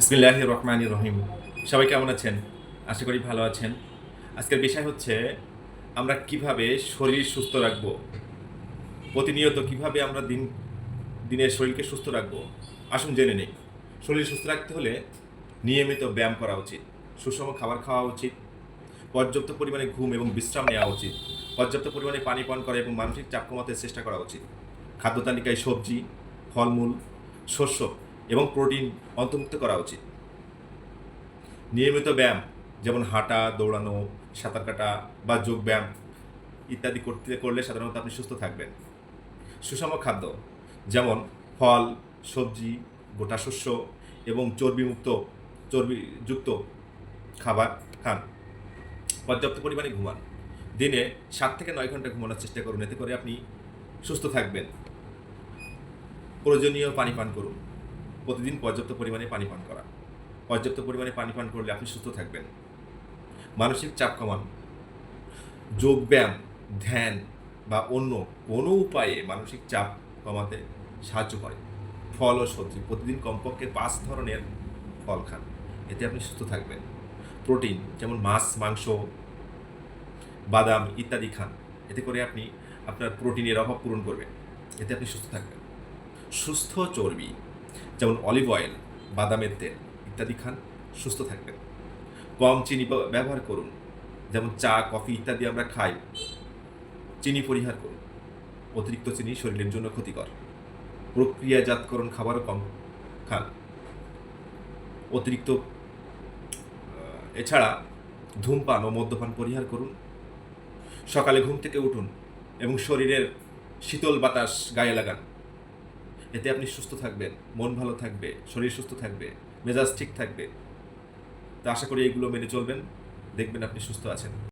বিসমিল্লাহির রহমানির রহিম। সবাই কেমন আছেন? আশা করি ভালো আছেন। আজকের বিষয় হচ্ছে আমরা কিভাবে শরীর সুস্থ রাখবো। প্রতিনিয়ত কিভাবে আমরা দিনের শরীরকে সুস্থ রাখবো। আসুন জেনে নেই। শরীর সুস্থ রাখতে হলে নিয়মিত ব্যায়াম করা উচিত, সুষম খাবার খাওয়া উচিত, পর্যাপ্ত পরিমাণে ঘুম এবং বিশ্রাম নেওয়া উচিত, পর্যাপ্ত পরিমাণে পানি পান করা এবং মানসিক চাপ কমাতে চেষ্টা করা উচিত। খাদ্য তালিকায় সবজি, ফলমূল, শস্য এবং প্রোটিন অন্তর্ভুক্ত করা উচিত। নিয়মিত ব্যায়াম যেমন হাঁটা, দৌড়ানো, সাঁতার কাটা বা যোগ ব্যায়াম ইত্যাদি করলে সাধারণত আপনি সুস্থ থাকবেন। সুষম খাদ্য যেমন ফল, সবজি, গোটা শস্য এবং চর্বিযুক্ত খাবার খান। পর্যাপ্ত পরিমাণে ঘুমান। দিনে 7 থেকে 9 ঘন্টা ঘুমানোর চেষ্টা করুন, এতে করে আপনি সুস্থ থাকবেন। প্রয়োজনীয় পানি পান করুন। প্রতিদিন পর্যাপ্ত পরিমাণে পানি পান করা। পর্যাপ্ত পরিমাণে পানি পান করলে আপনি সুস্থ থাকবেন। মানসিক চাপ কমান। যোগব্যায়াম, ধ্যান বা অন্য কোনো উপায়ে মানসিক চাপ কমাতে সাহায্য করে। ফল ও সবজি প্রতিদিন কমপক্ষে 5 ধরনের ফল খান, এতে আপনি সুস্থ থাকবেন। প্রোটিন যেমন মাছ, মাংস, বাদাম ইত্যাদি খান, এতে করে আপনি আপনার প্রোটিনের অভাব পূরণ করবেন, এতে আপনি সুস্থ থাকবেন। সুস্থ চর্বি যেমন অলিভ অয়েল, বাদামের তেল ইত্যাদি খান, সুস্থ থাকবেন। কম চিনি ব্যবহার করুন, যেমন চা, কফি ইত্যাদি আমরা খাই, চিনি পরিহার করুন। অতিরিক্ত চিনি শরীরের জন্য ক্ষতিকর। প্রক্রিয়াজাতকরণ খাবারও কম খান। অতিরিক্ত এছাড়া ধূমপান ও মদ্যপান পরিহার করুন। সকালে ঘুম থেকে উঠুন এবং শরীরের শীতল বাতাস গায়ে লাগান, এতে আপনি সুস্থ থাকবেন, মন ভালো থাকবে, শরীর সুস্থ থাকবে, মেজাজ ঠিক থাকবে। তো আশা করি এগুলো মেনে চলবেন, দেখবেন আপনি সুস্থ আছেন।